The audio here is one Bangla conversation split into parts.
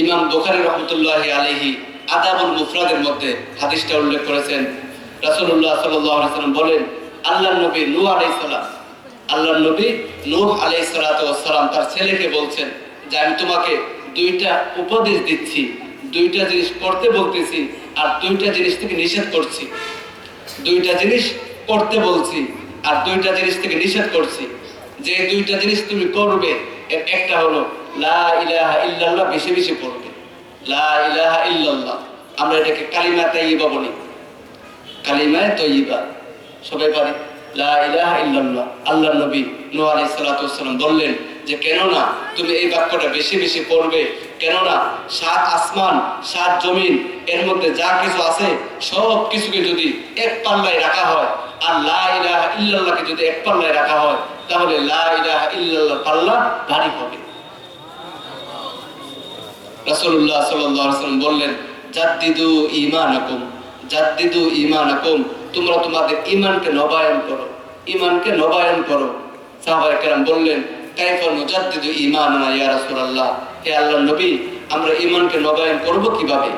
ইমাম বুখারী রাহমাতুল্লাহি আলাইহি আদাবুল মুফরাদের মধ্যে হাদিসটা উল্লেখ করেছেন। রাসূলুল্লাহ সাল্লাল্লাহু আলাইহি ওয়াসাল্লাম বলেন, আল্লাহর নবী নূহ আলাইহিস সালাম, আল্লাহর নবী নূহ আলাইহিস সালাতু ওয়াস সালাম তার ছেলেকে বলছেন যে আমি তোমাকে দুইটা উপদেশ দিচ্ছি, দুইটা জিনিস করতে বলতেছি আর দুইটা জিনিস থেকে নিষেধ করছি। দুইটা জিনিস করতে বলছি আর দুইটা জিনিস থেকে নিষেধ করছি। যে দুইটা জিনিস তুমি করবে এর একটা হলো লা ইলাহা ইল্লাল্লাহ, বেশি বেশি পড়বে লা ইলাহা ইল্লাল্লাহ। আমরা এটাকে কালিমা তাইয়্যিবা বলি, কালিমা তাইয়্যিবা সবাই পারি, লা ইলাহা ইল্লাল্লাহ। আল্লাহর নবী নূহ আলাইহিস সালাতু ওয়াস সালাম বললেন যে কেননা তুমি এই বাক্যটা বেশি বেশি পড়বে, কেননা 7 আসমান 7 জমিন এর মধ্যে যা কিছু আছে সব কিছুকে যদি এক পাল্লায় রাখা হয় আর লা ইলাহা ইল্লাল্লাহকে যদি এক পাল্লায় রাখা হয় তাহলে লা ইলাহা ইল্লাল্লাহর পাল্লা ভারী হবে। রাসূলুল্লাহ সাল্লাল্লাহু আলাইহি ওয়াসাল্লাম বললেন, জাদ্দিদু ঈমানাকুম, জাদ্দিদু ঈমানাকুম, তোমরা তোমাদের ঈমানকে নবায়ন করো, ঈমানকে নবায়ন করো। সাহাবায়ে কেরাম বললেন, কাইফা নুজাদ্দিদু ঈমানানা ইয়া রাসূলুল্লাহ, হে আল্লাহর নবী আমরা ঈমানকে নবায়ন করব কিভাবে?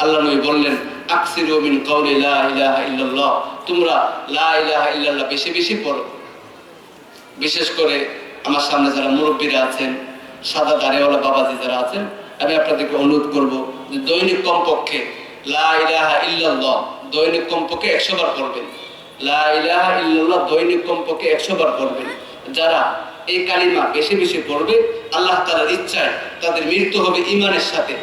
আল্লাহর নবী বললেন, আকসিরু মিন কাউলি লা ইলাহা ইল্লাল্লাহ, তোমরা লা ইলাহা ইল্লাল্লাহ বেশি বেশি পড়ো। বিশেষ করে আমার সামনে যারা মুরব্বীরা আছেন, সাদা দাড়িওয়ালা বাবাজি যারা আছেন, আমি আপনাদেরকে অনুরোধ করব যে দৈনিক কমপক্ষে লা ইলাহা ইল্লাল্লাহ দৈনিক কমপক্ষে 100 বার পড়বেন। লা ইলাহা ইল্লাল্লাহ দৈনিক কমপক্ষে 100 বার পড়বেন। যারা এই কালিমা বেশি বেশি পড়বে আল্লাহ তাআলার ইচ্ছায় তাদের মৃত্যু হবে ঈমানের সাথে,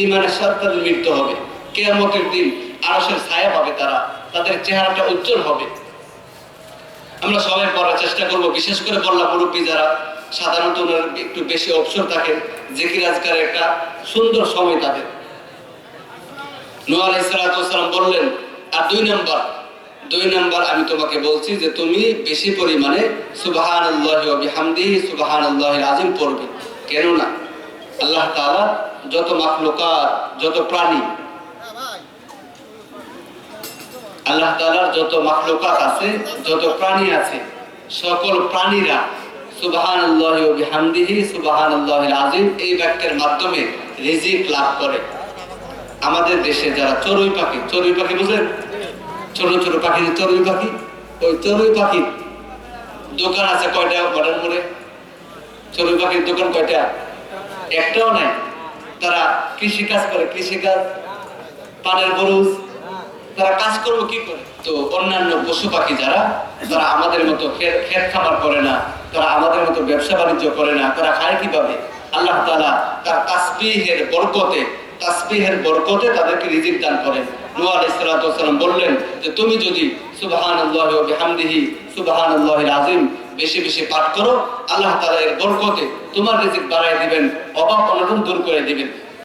ঈমানের সাথে তাদের মৃত্যু হবে। কিয়ামতের দিন আরশের ছায়া পাবে তারা, তাদের চেহারাটা উজ্জ্বল হবে। আমরা সবাই পড়ার চেষ্টা করব, বিশেষ করে বললাম মুরব্বী যারা সাধারণত একটু বেশি অবসর থাকেন, জিকির আজকারের একটা সুন্দর সময় তাদের। নূহ আলাইহিস সালাতু ওয়াস সালাম বললেন, আর দুই নাম্বার আমি তোমাকে বলছি যে তুমি বেশি পরিমাণে সুবহানাল্লাহি ওয়া বিহামদিহি সুবহানাল্লাহিল আযীম পড়বে। কেননা আল্লাহ তাআলা যত মাখলুকাত, যত প্রাণী, আল্লাহ তাআলার যত মাখলুকাত আছে, যত প্রাণী আছে, সকল প্রাণীরা সুবহানাল্লাহি ওয়া বিহামদিহি সুবহানাল্লাহিল আযীম এই বাক্যের মাধ্যমে রিজিক লাভ করে। আমাদের দেশে যারা চড়ুই পাখি বুঝেন, ছোট ছোট পাখি, চড়ুই পাখি, ওই চড়ুই পাখির দোকান আছে কয়টা বাটার মোড়ে? চড়ুই পাখির দোকান কয়টা? একটাও নাই। তারা কৃষিকাজ করে, কৃষিকাজ, পানের বরুজ, তারা কাজ করবো কি করে? তো অন্যান্য পশু পাখি যারা, তারা আমাদের মতো ক্ষেত খামার করে না, তারা আমাদের মতো ব্যবসা বাণিজ্য করে না, তারা খায় কিভাবে? আল্লাহ তাআলা তার তাসবিহের বরকতে তাদেরকে রিজিক দান করেন। নূহ আলাইহিস সালাতু ওয়াস সালাম বললেন যে তুমি যদি সুবহানাল্লাহি ওয়া বিহামদিহি সুবহানাল্লাহিল আযীম বেশি বেশি পাঠ করো, আল্লাহ তাআলা এর বরকতে তোমার রিজিক বাড়ায় দিবেন, অভাব অনটন দূর করে দিবেন।